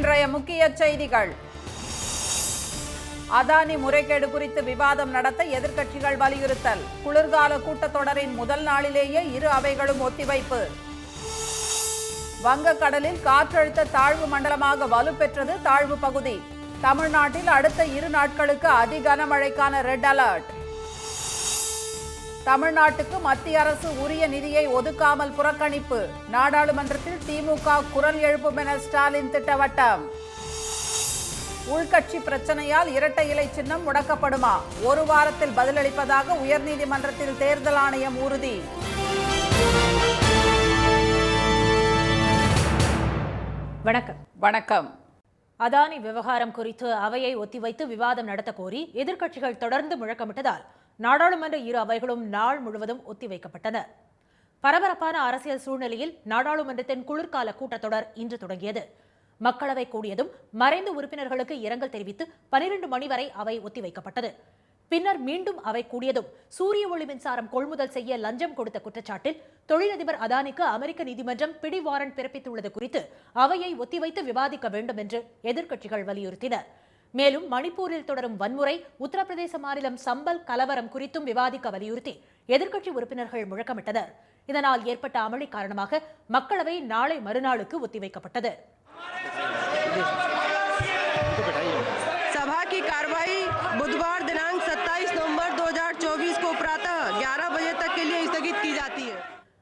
இன்றைய முக்கிய செய்திகள். அதானி முறைகேடு குறித்து விவாதம் நடத்த எதிர்க்கட்சிகள் வலியுறுத்தல். குளிர்கால கூட்டத்தொடரின் முதல் நாளிலேயே இரு அவைகளும் ஒத்திவைப்பு. வங்கக்கடலில் காற்றழுத்த தாழ்வு மண்டலமாக வலுப்பெற்றது தாழ்வு பகுதி. தமிழ்நாட்டில் அடுத்த 2 நாட்களுக்கு அதி கனமழைக்கான ரெட் அலர்ட். தமிழ்நாட்டுக்கு மத்திய அரசு உரிய நிதியை ஒதுக்காமல் புறக்கணிப்பு. நாடாளுமன்றத்தில் திமுக குரல் எழுப்பும் என ஸ்டாலின் திட்டவட்டம். உள்கட்சி பிரச்சனையால் இரட்டை இலை சின்னம் முடக்கப்படுமா? 1 வாரத்தில் பதிலளிப்பதாக உயர்நீதிமன்றத்தில் தேர்தல் ஆணையம் உறுதி. வணக்கம். அதானி விவகாரம் குறித்து அவையை ஒத்திவைத்து விவாதம் நடத்த கோரி எதிர்க்கட்சிகள் தொடர்ந்து முழக்கமிட்டதால் நாடாளுமன்ற 2 அவைகளும் நாள் முழுவதும் ஒத்திவைக்கப்பட்டன. பரபரப்பான அரசியல் சூழ்நிலையில் நாடாளுமன்றத்தின் குளிர்கால கூட்டத்தொடர் இன்று தொடங்கியது. மக்களவை கூடியதும் மறைந்த உறுப்பினர்களுக்கு இரங்கல் தெரிவித்து 12 மணி வரை அவை ஒத்திவைக்கப்பட்டது. பின்னர் மீண்டும் அவை கூடியதும் சூரிய ஒளி மின்சாரம் கொள்முதல் செய்ய லஞ்சம் கொடுத்த குற்றச்சாட்டில் தொழிலதிபர் அதானிக்கு அமெரிக்க நீதிமன்றம் பிடி வாரண்ட் பிறப்பித்துள்ளது குறித்து அவையை ஒத்திவைத்து விவாதிக்க வேண்டும் என்று எதிர்க்கட்சிகள் வலியுறுத்தினர். மேலும் மணிப்பூரில் தொடரும் வன்முறை, உத்தரப்பிரதேச மாநிலம் சம்பல் கலவரம் குறித்தும் விவாதிக்க வலியுறுத்தி எதிர்க்கட்சி உறுப்பினர்கள் முழக்கமிட்டனர். இதனால் ஏற்பட்ட அமளி காரணமாக மக்களவை நாளை மறுநாளுக்கு ஒத்திவைக்கப்பட்டது. सभा की कार्रवाई बुधवार दिनांक 27 नवंबर 2024 को प्रातः 11 बजे तक के लिए स्थगित की जाती है.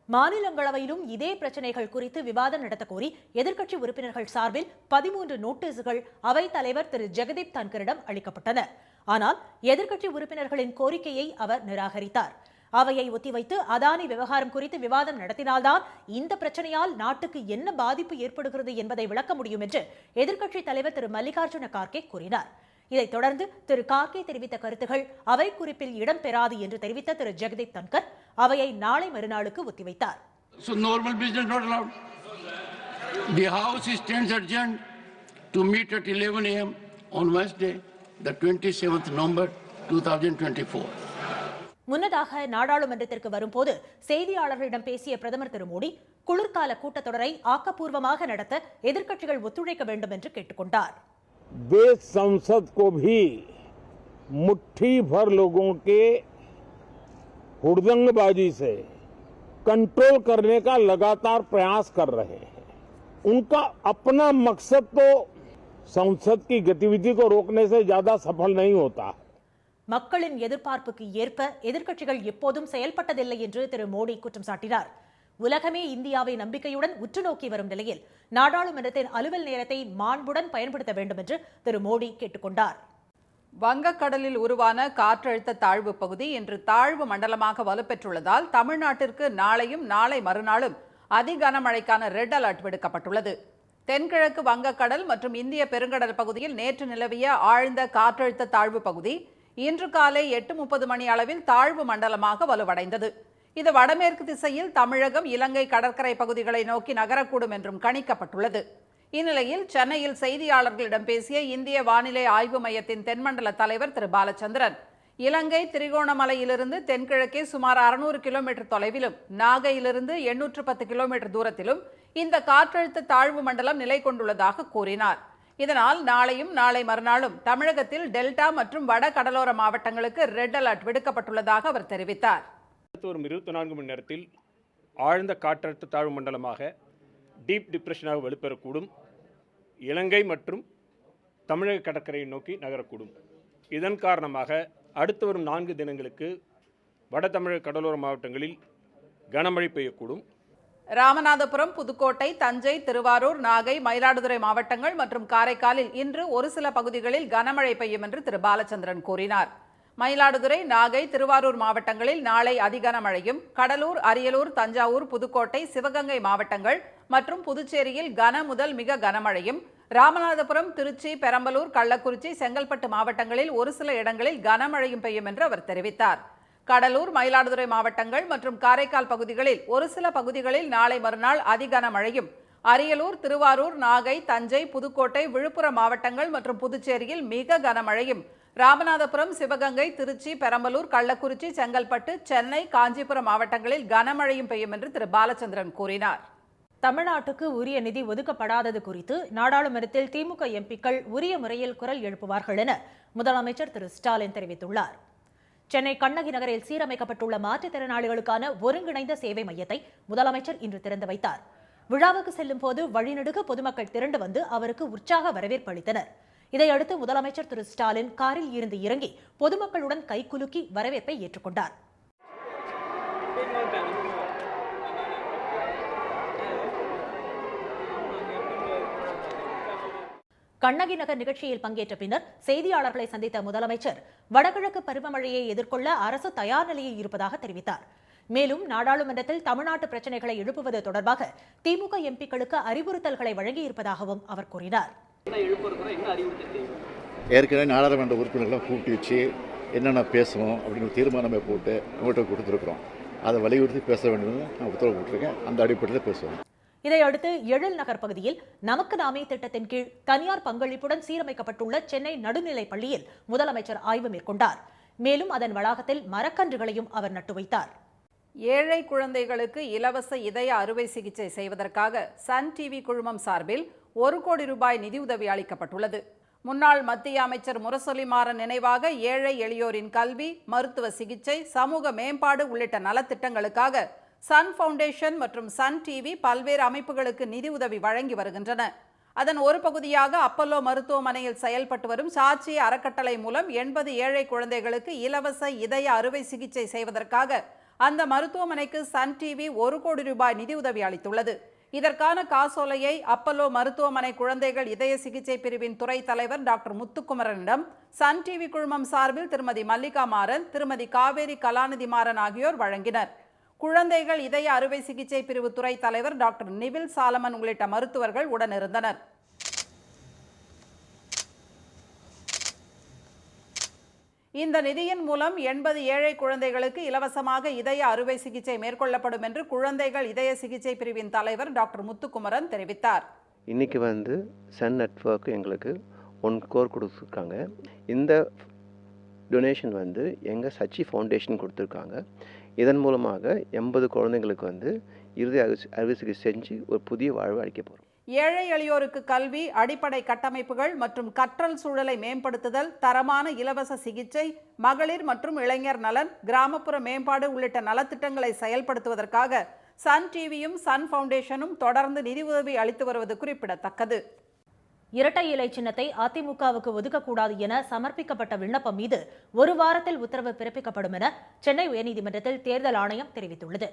மாநிலங்களவையிலும் இதே பிரச்சனைகள் குறித்து விவாதம் நடத்த கோரி எதிர்க்கட்சி உறுப்பினர்கள் சார்பில் 13 நோட்டீஸ்கள் அவைத் தலைவர் திரு ஜெகதீப் தன்கரிடம் அளிக்கப்பட்டன. ஆனால் எதிர்க்கட்சி உறுப்பினர்களின் கோரிக்கையை அவர் நிராகரித்தார். அவையை ஒத்திவைத்து அதானி விவகாரம் குறித்து விவாதம் நடத்தினால்தான் இந்த பிரச்சனையால் நாட்டுக்கு என்ன பாதிப்பு ஏற்படுகிறது என்பதை விளக்க முடியும் என்று எதிர்க்கட்சி தலைவர் திரு மல்லிகார்ஜுன கார்கே கூறினார். இதைத் தொடர்ந்து திரு கார்கே தெரிவித்த கருத்துகள் அவை குறிப்பில் இடம்பெறாது என்று தெரிவித்த திரு ஜெகதீப் தன்கர் அவையை நாளை மறுநாளுக்கு ஒத்திவைத்தார். So normal business not allowed. The House stands adjourned to meet at 11 a.m. on Wednesday, the 27th November 2024. முன்னதாக நாடாளுமன்றத்திற்கு வரும்போது செய்தியாளர்களிடம் பேசிய பிரதமர் திரு மோடி குளிர்கால கூட்டத்தொடரை ஆக்கப்பூர்வமாக நடத்த எதிர்க்கட்சிகள் ஒத்துழைக்க வேண்டும் என்று கேட்டுக்கொண்டார். देश संसद को भी मुट्ठी भर लोगों के हुड़दंगबाजी से कंट्रोल करने का लगातार प्रयास कर रहे हैं. उनका अपना मकसद तो संसद की गतिविधि को रोकने से ज्यादा सफल नहीं होता. மக்களின் எதிர்பார்ப்புக்கு ஏற்ப எதிர்க்கட்சிகள் எப்போதும் செயல்பட்டதில்லை என்று திரு மோடி குற்றம் சாட்டினார். உலகமே இந்தியாவை நம்பிக்கையுடன் உற்று நோக்கி வரும் நிலையில் நாடாளுமன்றத்தின் அலுவல் நேரத்தை மாண்புடன் பயன்படுத்த வேண்டும் என்று திரு மோடி கேட்டுக்கொண்டார். வங்கக்கடலில் உருவான காற்றழுத்த தாழ்வு பகுதி இன்று தாழ்வு மண்டலமாக வலுப்பெற்றுள்ளதால் தமிழ்நாட்டிற்கு நாளையும் நாளை மறுநாளும் அதி கனமழைக்கான ரெட் அலர்ட் விடுக்கப்பட்டுள்ளது. தென்கிழக்கு வங்கக்கடல் மற்றும் இந்திய பெருங்கடல் பகுதியில் நேற்று நிலவிய ஆழ்ந்த காற்றழுத்த தாழ்வு பகுதி இன்று காலை 8:30 மணி அளவில் தாழ்வு மண்டலமாக வலுவடைந்தது. இது வடமேற்கு திசையில் தமிழகம், இலங்கை கடற்கரை பகுதிகளை நோக்கி நகரக்கூடும் என்றும் கணிக்கப்பட்டுள்ளது. இந்நிலையில் சென்னையில் செய்தியாளர்களிடம் பேசிய இந்திய வானிலை ஆய்வு மையத்தின் தென்மண்டல தலைவர் திரு பாலச்சந்திரன், இலங்கை திரிகோணமலையிலிருந்து தென்கிழக்கே சுமார் 600 கிலோமீட்டர் தொலைவிலும் நாகையிலிருந்து 810 கிலோமீட்டர் தூரத்திலும் இந்த காற்றழுத்த தாழ்வு மண்டலம் நிலை கொண்டுள்ளதாக கூறினார். இதனால் நாளையும் நாளை மறுநாளும் தமிழகத்தில் டெல்டா மற்றும் வட கடலோர மாவட்டங்களுக்கு ரெட் அலர்ட் விடுக்கப்பட்டுள்ளதாக அவர் தெரிவித்தார். வரும் 24 மணி நேரத்தில் ஆழ்ந்த காற்றழுத்த தாழ்வு மண்டலமாக டீப் டிப்ரெஷனாக வலுப்பெறக்கூடும். இலங்கை மற்றும் தமிழக கடற்கரையை நோக்கி நகரக்கூடும். இதன் காரணமாக அடுத்து வரும் 4 தினங்களுக்கு வட தமிழக கடலோர மாவட்டங்களில் கனமழை பெய்யக்கூடும். ராமநாதபுரம், புதுக்கோட்டை, தஞ்சை, திருவாரூர், நாகை, மயிலாடுதுறை மாவட்டங்கள் மற்றும் காரைக்காலில் இன்று ஒரு சில பகுதிகளில் கனமழை பெய்யும் என்று திரு பாலச்சந்திரன் கூறினார். மயிலாடுதுறை, நாகை, திருவாரூர் மாவட்டங்களில் நாளை அதி கனமழையும், கடலூர், அரியலூர், தஞ்சாவூர், புதுக்கோட்டை, சிவகங்கை மாவட்டங்கள் மற்றும் புதுச்சேரியில் கன முதல் மிக கனமழையும், ராமநாதபுரம், திருச்சி, பெரம்பலூர், கள்ளக்குறிச்சி, செங்கல்பட்டு மாவட்டங்களில் ஒரு சில இடங்களில் கனமழையும் பெய்யும் என்று அவர் தெரிவித்தார். கடலூர், மயிலாடுதுறை மாவட்டங்கள் மற்றும் காரைக்கால் பகுதிகளில் ஒரு சில பகுதிகளில் நாளை மறுநாள் அதி கனமழையும், அரியலூர், திருவாரூர், நாகை, தஞ்சை, புதுக்கோட்டை, விழுப்புரம் மாவட்டங்கள் மற்றும் புதுச்சேரியில் மிக கனமழையும், ராமநாதபுரம், சிவகங்கை, திருச்சி, பெரம்பலூர், கள்ளக்குறிச்சி, செங்கல்பட்டு, சென்னை, காஞ்சிபுரம் மாவட்டங்களில் கனமழையும் பெய்யும் என்று திரு பாலச்சந்திரன் கூறினார். தமிழ்நாட்டுக்கு உரிய நிதி ஒதுக்கப்படாதது குறித்து நாடாளுமன்றத்தில் திமுக எம்பிக்கள் உரிய முறையில் குரல் எழுப்புவார்கள் என முதலமைச்சர் திரு ஸ்டாலின் தெரிவித்துள்ளார். சென்னை கண்ணகி நகரில் சீரமைக்கப்பட்டுள்ள மாற்றுத்திறனாளிகளுக்கான ஒருங்கிணைந்த சேவை மையத்தை முதலமைச்சர் இன்று திறந்து வைத்தார். விழாவுக்கு செல்லும் போது வழிநெடுக பொதுமக்கள் திரண்டு வந்து அவருக்கு உற்சாக வரவேற்பு அளித்தனர். இதையடுத்து முதலமைச்சர் திரு ஸ்டாலின் காரில் இருந்து இறங்கி பொதுமக்களுடன் கைகுலுக்கி வரவேற்பை ஏற்றுக்கொண்டார். கண்ணகி நகர் நிகழ்ச்சியில் பங்கேற்ற பின்னர் செய்தியாளர்களை சந்தித்த முதலமைச்சர் வடகிழக்கு பருவமழையை எதிர்கொள்ள அரசு தயார் நிலையில் இருப்பதாக தெரிவித்தார். மேலும் நாடாளுமன்றத்தில் தமிழ்நாட்டு பிரச்சினைகளை எழுப்புவது தொடர்பாக திமுக எம்பிக்களுக்கு அறிவுறுத்தல்களை வழங்கியிருப்பதாகவும் அவர் கூறினார். ஏற்கனவே நாடாளுமன்ற உறுப்பினர்களை கூட்டி வச்சு என்னென்ன பேசணும் அப்படின்னு தீர்மானமே போட்டு உங்கள்கிட்ட கொடுத்துருக்குறோம். அதை வலியுறுத்தி பேச வேண்டும் நான் உத்தரவு போட்டிருக்கேன். அந்த அடிப்படையில் பேசுவோம். இதையடுத்து எழில் நகர் பகுதியில் நமக்கு நாமே திட்டத்தின் கீழ் தனியார் பங்களிப்புடன் சீரமைக்கப்பட்டுள்ள சென்னை நடுநிலைப் பள்ளியில் முதலமைச்சர் ஆய்வு மேற்கொண்டார். மேலும் அதன் வளாகத்தில் மரக்கன்றுகளையும் அவர் நட்டு வைத்தார். ஏழை குழந்தைகளுக்கு இலவச இதய அறுவை சிகிச்சை செய்வதற்காக சன் டிவி குழுமம் சார்பில் 1 கோடி ரூபாய் நிதியுதவி அளிக்கப்பட்டுள்ளது. முன்னாள் மத்திய அமைச்சர் முரசொலி மாறன் நினைவாக ஏழை எளியோரின் கல்வி, மருத்துவ சிகிச்சை, சமூக மேம்பாடு உள்ளிட்ட நலத்திட்டங்களுக்காக சன் ஃபவுண்டேஷன் மற்றும் சன் டிவி பல்வேறு அமைப்புகளுக்கு நிதி உதவி வழங்கி வருகின்றன. அதன் ஒரு பகுதியாக அப்பல்லோ மருத்துவமனையில் செயல்பட்டு வரும் சாட்சி அறக்கட்டளை மூலம் 80 ஏழை குழந்தைகளுக்கு இலவச இதய அறுவை சிகிச்சை செய்வதற்காக அந்த மருத்துவமனைக்கு சன் டிவி 1 கோடி ரூபாய் நிதியுதவி அளித்துள்ளது. இதற்கான காசோலையை அப்பல்லோ மருத்துவமனை குழந்தைகள் இதய சிகிச்சை பிரிவின் துறை தலைவர் டாக்டர் முத்துக்குமரனிடம் சன் டிவி குழுமம் சார்பில் திருமதி மல்லிகா மாறன், திருமதி காவேரி கலாநிதி மாறன் ஆகியோர் வழங்கினர். குழந்தைகள் இதய அறுவை சிகிச்சை பிரிவு துறை தலைவர் டாக்டர் நிவில் சாலமன் உள்ளிட்ட மருத்துவர்கள் உடனிருந்தனர். இந்த நிதியின் மூலம் 80 ஏழை குழந்தைகளுக்கு இலவசமாக இதய அறுவை சிகிச்சை மேற்கொள்ளப்படும் என்று குழந்தைகள் இதய சிகிச்சை பிரிவின் தலைவர் டாக்டர் முத்துக்குமரன் தெரிவித்தார். இன்னைக்கு சன் நெட்வொர்க் எங்களுக்கு 1 கோர் கொடுத்துருக்காங்க. இந்த டொனேஷன் எங்கள் சச்சி ஃபவுண்டேஷன் கொடுத்துருக்காங்க. இதன் மூலமாக 80 குழந்தைங்களுக்கு இருதய அறுவை சிகிச்சை செஞ்சு ஒரு புதிய வாழ்வு அளிக்க போகிறோம். ஏழை எளியோருக்கு கல்வி, அடிப்படை கட்டமைப்புகள் மற்றும் கற்றல் சூழலை மேம்படுத்துதல், தரமான இலவச சிகிச்சை, மகளிர் மற்றும் இளைஞர் நலன், கிராமப்புற மேம்பாடு உள்ளிட்ட நலத்திட்டங்களை செயல்படுத்துவதற்காக சன் டிவியும் சன் ஃபவுண்டேஷனும் தொடர்ந்து நிதி உதவி அளித்து வருவது குறிப்பிடத்தக்கது. இரட்டை இலை சின்னத்தை அதிமுகவுக்கு ஒதுக்கக்கூடாது என சமர்ப்பிக்கப்பட்ட விண்ணப்பம் மீது 1 வாரத்தில் உத்தரவு பிறப்பிக்கப்படும் என சென்னை உயர்நீதிமன்றத்தில் தேர்தல் ஆணையம் தெரிவித்துள்ளது.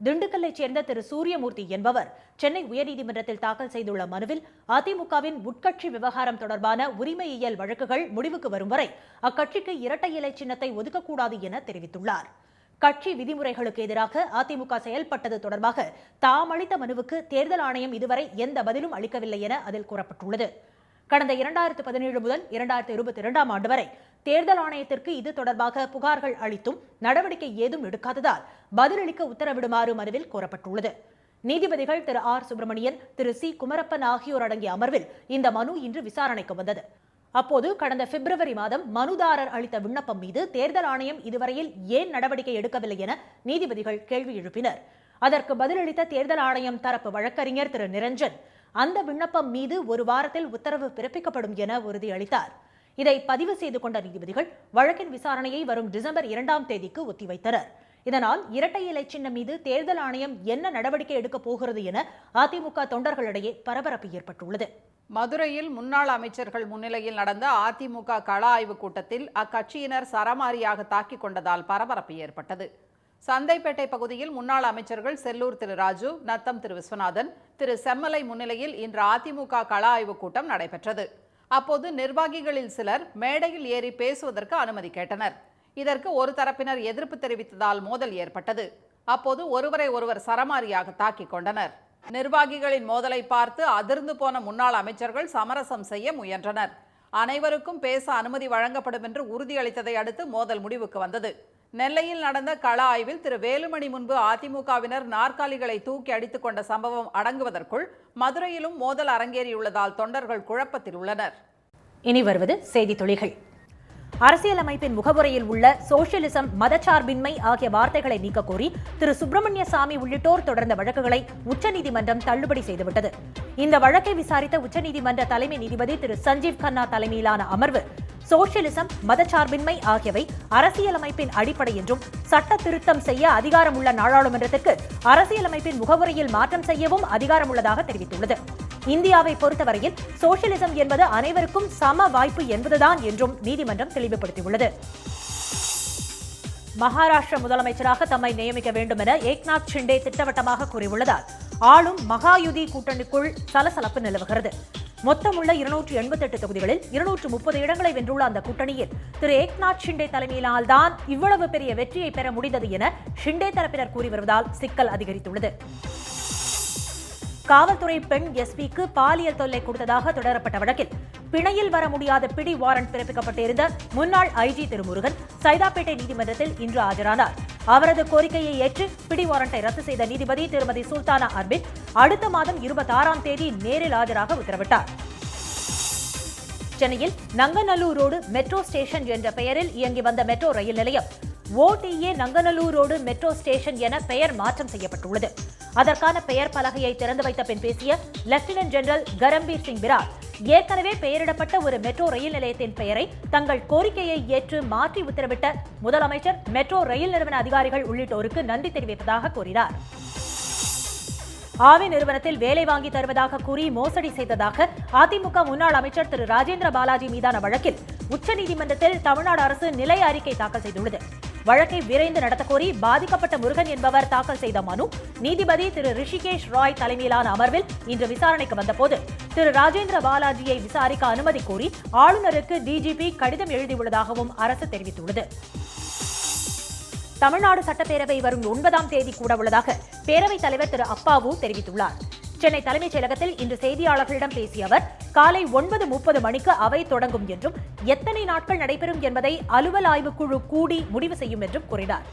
திண்டுக்கல்லைச் சேர்ந்த திரு சூரியமூர்த்தி என்பவர் சென்னை உயர்நீதிமன்றத்தில் தாக்கல் செய்துள்ள மனுவில் அதிமுகவின் உட்கட்சி விவகாரம் தொடர்பான உரிமையியல் வழக்குகள் முடிவுக்கு வரும் வரை அக்கட்சிக்கு இரட்டை இலை சின்னத்தை ஒதுக்கக்கூடாது என தெரிவித்துள்ளார். கட்சி விதிமுறைகளுக்கு எதிராக அதிமுக செயல்பட்டது தொடர்பாக தாம் அளித்த மனுவுக்கு தேர்தல் ஆணையம் இதுவரை எந்த பதிலும் அளிக்கவில்லை என அதில் கூறப்பட்டுள்ளது. கடந்த 2017 முதல் 2022ஆம் ஆண்டு வரை தேர்தல் ஆணையத்திற்கு இது தொடர்பாக புகார்கள் அளித்தும் நடவடிக்கை ஏதும் எடுக்காததால் பதிலளிக்க உத்தரவிடுமாறு மனுவில் கோரப்பட்டுள்ளது. நீதிபதிகள் திரு ஆர் சுப்பிரமணியன், திரு சி குமரப்பன் ஆகியோர் அடங்கிய அமர்வில் இந்த மனு இன்று விசாரணைக்கு வந்தது. அப்போது கடந்த பிப்ரவரி மாதம் மனுதாரர் அளித்த விண்ணப்பம் மீது தேர்தல் ஆணையம் இதுவரையில் ஏன் நடவடிக்கை எடுக்கவில்லை என நீதிபதிகள் கேள்வி எழுப்பினர். அதற்கு பதிலளித்த தேர்தல் ஆணையம் தரப்பு வழக்கறிஞர் திரு நிரஞ்சன் அந்த விண்ணப்பம் மீது 1 வாரத்தில் உத்தரவு பிறப்பிக்கப்படும் என உறுதியளித்தார். இதை பதிவு செய்து கொண்ட நீதிபதிகள் வழக்கின் விசாரணையை வரும் டிசம்பர் 2ஆம் தேதிக்கு ஒத்திவைத்தனர். இதனால் இரட்டை இலை சின்னம் மீது தேர்தல் ஆணையம் என்ன நடவடிக்கை எடுக்கப் போகிறது என அதிமுக தொண்டர்களிடையே பரபரப்பு ஏற்பட்டுள்ளது. மதுரையில் முன்னாள் அமைச்சர்கள் முன்னிலையில் நடந்த அதிமுக கள ஆய்வுக் கூட்டத்தில் அக்கட்சியினர் சரமாரியாக தாக்கிக் கொண்டதால் பரபரப்பு ஏற்பட்டது. சந்தைப்பேட்டை பகுதியில் முன்னாள் அமைச்சர்கள் செல்லூர் திரு ராஜு, நத்தம் திரு விஸ்வநாதன், திரு செம்மலை முன்னிலையில் இன்று அதிமுக கள ஆய்வுக் கூட்டம் நடைபெற்றது. அப்போது நிர்வாகிகளில் சிலர் மேடையில் ஏறி பேசுவதற்கு அனுமதி கேட்டனர். இதற்கு ஒரு தரப்பினர் எதிர்ப்பு தெரிவித்ததால் மோதல் ஏற்பட்டது. அப்போது ஒருவரை ஒருவர் சரமாரியாக தாக்கிக் கொண்டனர். நிர்வாகிகளின் மோதலை பார்த்து அதிர்ந்து போன முன்னாள் அமைச்சர்கள் சமரசம் செய்ய முயன்றனர். அனைவருக்கும் பேச அனுமதி வழங்கப்படும் என்று உறுதியளித்ததை அடுத்து மோதல் முடிவுக்கு வந்தது. நெல்லையில் நடந்த கள ஆய்வில் திரு வேலுமணி முன்பு அதிமுகவினர் நாற்காலிகளை தூக்கி அடித்துக் கொண்ட சம்பவம் அடங்குவதற்குள் மதுரையிலும் மோதல் அரங்கேறியுள்ளதால் தொண்டர்கள் குழப்பத்தில் உள்ளனர். இனி வருவது செய்தி துளிகள். அரசியலமைப்பின் முகவுரையில் உள்ள சோசியலிசம், மதச்சார்பின்மை ஆகிய வார்த்தைகளை நீக்க கோரி திரு சுப்பிரமணிய சாமி உள்ளிட்டோர் தொடர்ந்த வழக்குகளை உச்சநீதிமன்றம் தள்ளுபடி செய்துவிட்டது. இந்த வழக்கை விசாரித்த உச்சநீதிமன்ற தலைமை நீதிபதி திரு சஞ்சீவ் கன்னா தலைமையிலான அமர்வு சோசியலிசம், மதச்சார்பின்மை ஆகியவை அரசியலமைப்பின் அடிப்படை என்றும் சட்ட திருத்தம் செய்ய அதிகாரம் உள்ள நாடாளுமன்றத்திற்கு அரசியலமைப்பின் முகவுரையில் மாற்றம் செய்யவும் அதிகாரம் உள்ளதாக தெரிவித்துள்ளது. இந்தியாவை பொறுத்தவரையில் சோசியலிசம் என்பது அனைவருக்கும் சம வாய்ப்பு என்பதுதான் என்றும் நீதிமன்றம் தெளிவுபடுத்தியுள்ளது. மகாராஷ்டிர முதலமைச்சராக தம்மை நியமிக்க வேண்டும் என ஏக்நாத் ஷிண்டே திட்டவட்டமாக கூறியுள்ளதால் ஆளும் மகாயுதி கூட்டணிக்குள் சலசலப்பு நிலவுகிறது. மொத்தமுள்ள 288 தொகுதிகளில் 230 இடங்களை வென்றுள்ள அந்த கூட்டணியில் திரு ஏக்நாத் ஷிண்டே தலைமையினால் தான் இவ்வளவு பெரிய வெற்றியை பெற முடிந்தது என ஷிண்டே தரப்பினர் கூறி வருவதால் சிக்கல் அதிகரித்துள்ளது. காவல்துறை பெண் எஸ்பிக்கு பாலியல் தொல்லை கொடுத்ததாக தொடரப்பட்ட வழக்கில் பிணையில் வர முடியாத பிடி வாரண்ட் பிறப்பிக்கப்பட்டிருந்த முன்னாள் ஐஜி திருமுருகன் சைதாப்பேட்டை நீதிமன்றத்தில் இன்று ஆஜரானார். அவரது கோரிக்கையை ஏற்று பிடி வாரண்டை ரத்து செய்த நீதிபதி திருமதி சுல்தானா அர்பின் அடுத்த மாதம் 26ஆம் தேதி நேரில் ஆஜராக உத்தரவிட்டார். சென்னையில் நங்கநல்லூர் ரோடு மெட்ரோ ஸ்டேஷன் என்ற பெயரில் இயங்கி வந்த மெட்ரோ ரயில் நிலையம் OTA Nanganallur road metro station என பெயர் மாற்றம் செய்யப்பட்டுள்ளது. அதற்கான பெயர் பலகையை திறந்து வைத்த பின் பேசிய லெப்டினன்ட் ஜெனரல் கரம்பீர் சிங் பிரார், ஏற்கனவே பெயரிடப்பட்ட ஒரு மெட்ரோ ரயில் நிலையத்தின் பெயரை தங்கள் கோரிக்கையை ஏற்று மாற்றி உத்தரவிட்ட முதலமைச்சர், மெட்ரோ ரயில் நிறுவன அதிகாரிகள் உள்ளிட்டோருக்கு நன்றி தெரிவிப்பதாக கூறினார். ஆவி நிறுவனத்தில் வேலை வாங்கி தருவதாக கூறி மோசடி செய்ததாக அதிமுக முன்னாள் அமைச்சர் திரு ராஜேந்திர பாலாஜி மீதான வழக்கில் உச்சநீதிமன்றத்தில் தமிழ்நாடு அரசு நிலை அறிக்கை தாக்கல் செய்துள்ளது. வழக்கை விரைந்து நடத்த கோரி பாதிக்கப்பட்ட முருகன் என்பவர் தாக்கல் செய்த மனு நீதிபதி திரு ரிஷிகேஷ் ராய் தலைமையிலான அமர்வில் இன்று விசாரணைக்கு வந்தபோது திரு ராஜேந்திர பாலாஜியை விசாரிக்க அனுமதி கோரி ஆளுநருக்கு டிஜிபி கடிதம் எழுதியுள்ளதாகவும் அரசு தெரிவித்துள்ளது. தமிழ்நாடு சட்டப்பேரவை வரும் 9ஆம் தேதி கூட உள்ளதாக பேரவைத் தலைவர் திரு அப்பாவு தெரிவித்துள்ளார். சென்னை தலைமைச் செயலகத்தில் இன்று செய்தியாளர்களிடம் பேசிய அவர், காலை 9:30 மணிக்கு அவை தொடங்கும் என்றும் எத்தனை நாட்கள் நடைபெறும் என்பதை அலுவல் ஆய்வுக்குழு கூடி முடிவு செய்யும் என்றும் கூறினார்.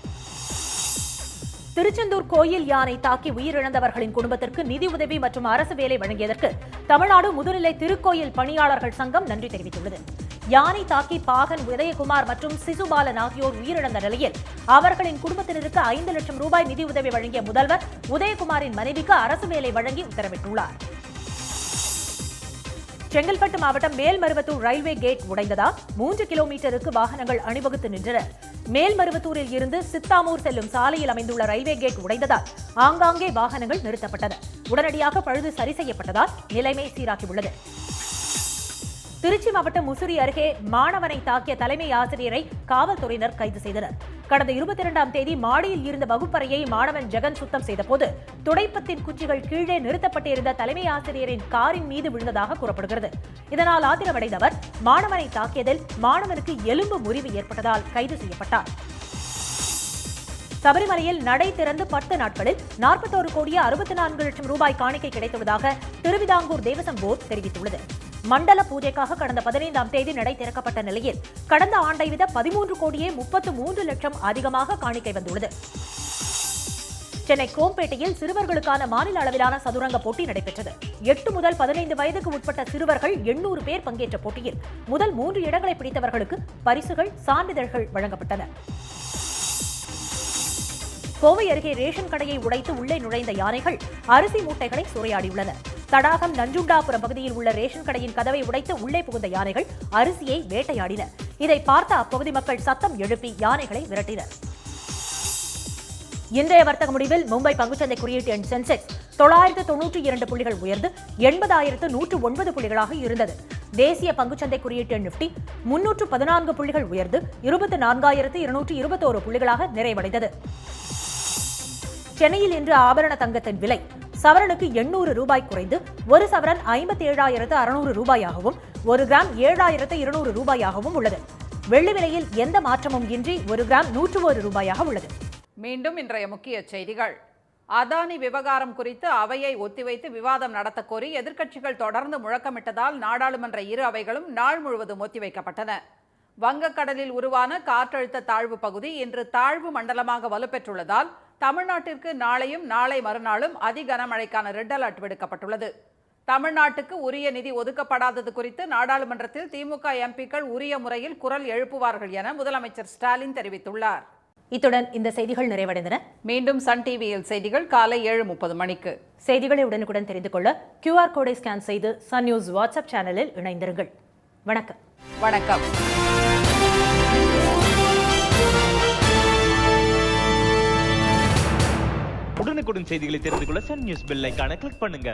திருச்செந்தூர் கோயில் யானை தாக்கி உயிரிழந்தவர்களின் குடும்பத்திற்கு நிதியுதவி மற்றும் அரசு வேலை வழங்கியதற்கு தமிழ்நாடு முதுநிலை திருக்கோயில் பணியாளர்கள் சங்கம் நன்றி தெரிவித்துள்ளது. யானை தாக்கி பாகன் உதயகுமார் மற்றும் சிசுபாலன் ஆகியோர் உயிரிழந்த நிலையில் அவர்களின் குடும்பத்தினருக்கு 5 லட்சம் ரூபாய் நிதியுதவி வழங்கிய முதல்வர் உதயகுமாரின் மனைவிக்கு அரசு வேலை வழங்கி உத்தரவிட்டுள்ளார். செங்கல்பட்டு மாவட்டம் மேல்மருவத்தூர் ரயில்வே கேட் உடைந்ததால் 3 கிலோமீட்டருக்கு வாகனங்கள் அணிவகுத்து நின்றன. மேல்மருவத்தூரில் இருந்து சித்தாமூர் செல்லும் சாலையில் அமைந்துள்ள ரயில்வே கேட் உடைந்ததால் ஆங்காங்கே வாகனங்கள் நிறுத்தப்பட்டன. உடனடியாக பழுது சரி செய்யப்பட்டதால் நிலைமை சீராகியுள்ளது. திருச்சி மாவட்டம் முசிறி அருகே மாணவனை தாக்கிய தலைமை ஆசிரியரை காவல்துறையினர் கைது செய்தனர். கடந்த 22ஆம் தேதி மாடியில் இருந்த வகுப்பறையை மாணவன் ஜெகன் சுத்தம் செய்தபோது துடைப்பத்தின் குச்சிகள் கீழே நிறுத்தப்பட்டிருந்த தலைமை ஆசிரியரின் காரின் மீது விழுந்ததாக கூறப்படுகிறது. இதனால் ஆத்திரமடைந்தவர் மாணவனை தாக்கியதில் மாணவனுக்கு எலும்பு முறிவு ஏற்பட்டதால் கைது செய்யப்பட்டார். சபரிமலையில் நடை திறந்து 10 நாட்களில் 41 கோடியே 64 லட்சம் ரூபாய் காணிக்கை கிடைத்துள்ளதாக திருவிதாங்கூர் தேவசம் போர்டு தெரிவித்துள்ளது. மண்டல பூஜைக்காக கடந்த 15ஆம் தேதி நடை திறக்கப்பட்ட நிலையில் கடந்த ஆண்டை விட 13 கோடியே 33 லட்சம் அதிகமாக காணிக்கை வந்துள்ளது. சென்னை கோம்பேட்டையில் சிறுவர்களுக்கான மாநில அளவிலான சதுரங்க போட்டி நடைபெற்றது. 8 முதல் 15 வயதுக்கு உட்பட்ட சிறுவர்கள் 800 பேர் பங்கேற்ற போட்டியில் முதல் 3 இடங்களை பிடித்தவர்களுக்கு பரிசுகள், சான்றிதழ்கள் வழங்கப்பட்டன. கோவை அருகே ரேஷன் கடையை உடைத்து உள்ளே நுழைந்த யானைகள் அரிசி மூட்டைகளை சூறையாடியுள்ளன. தடாகம் நஞ்சுண்டாபுரம் பகுதியில் உள்ள ரேஷன் கடையின் கதவை உடைத்து உள்ளே புகுந்த யானைகள் அரிசியை வேட்டையாடின. இதை பார்த்த அப்பகுதி மக்கள் சத்தம் எழுப்பி யானைகளை விரட்டினர். இன்றைய வர்த்தக முடிவில் மும்பை பங்குச்சந்தை குறியீட்டு எண் சென்செக்ஸ் 992 புள்ளிகள் உயர்ந்து 80,109 புள்ளிகளாக இருந்தது. தேசிய பங்குச்சந்தை குறியீட்டு எண் நிப்டி 314 புள்ளிகள் உயர்ந்து 24,221 புள்ளிகளாக நிறைவடைந்தது. சென்னையில் இன்று ஆபரண தங்கத்தின் விலை சவரனுக்கு 800 ரூபாய் குறைந்து 1 சவரன் 57,600 ரூபாயாகவும் 1 கிராம் 7,200 ரூபாயாகவும் உள்ளது. வெள்ளி விலையில் எந்த மாற்றமும் இன்றி 1 கிராம் 101 ரூபாயாக உள்ளது. மீண்டும் இன்றைய முக்கிய செய்திகள். அதானி விவகாரம் குறித்து அவையை ஒத்திவைத்து விவாதம் நடத்த கோரி எதிர்க்கட்சிகள் தொடர்ந்து முழக்கமிட்டதால் நாடாளுமன்ற இரு அவைகளும் நாள் முழுவதும் ஒத்திவைக்கப்பட்டன. வங்கக்கடலில் உருவான காற்றழுத்த தாழ்வு பகுதி இன்று தாழ்வு மண்டலமாக வலுப்பெற்றுள்ளதால் தமிழ்நாட்டிற்கு நாளையும் நாளை மறுநாளும் அதி கனமழைக்கான ரெட் அலர்ட் விடுக்கப்பட்டுள்ளது. தமிழ்நாட்டுக்கு உரிய நிதி ஒதுக்கப்படாதது குறித்து நாடாளுமன்றத்தில் திமுக எம்பிக்கள் உரிய முறையில் குரல் எழுப்புவார்கள் என முதலமைச்சர் ஸ்டாலின் தெரிவித்துள்ளார். இத்துடன் இந்த செய்திகள் நிறைவடைந்தன. மீண்டும் சன் டிவியில் செய்திகள் காலை 7:30 மணிக்கு. செய்திகளை உடனுக்குடன் தெரிந்து கொள்ள QR கோடை ஸ்கேன் செய்து சன் நியூஸ் வாட்ஸ்அப் சேனலில் இணைந்திருங்கள். வணக்கம். வணக்கம். உடனுக்குடன் செய்திகளை தெரிந்து கொள்ள சன் நியூஸ் பெல் ஐகானை கிளிக் பண்ணுங்க.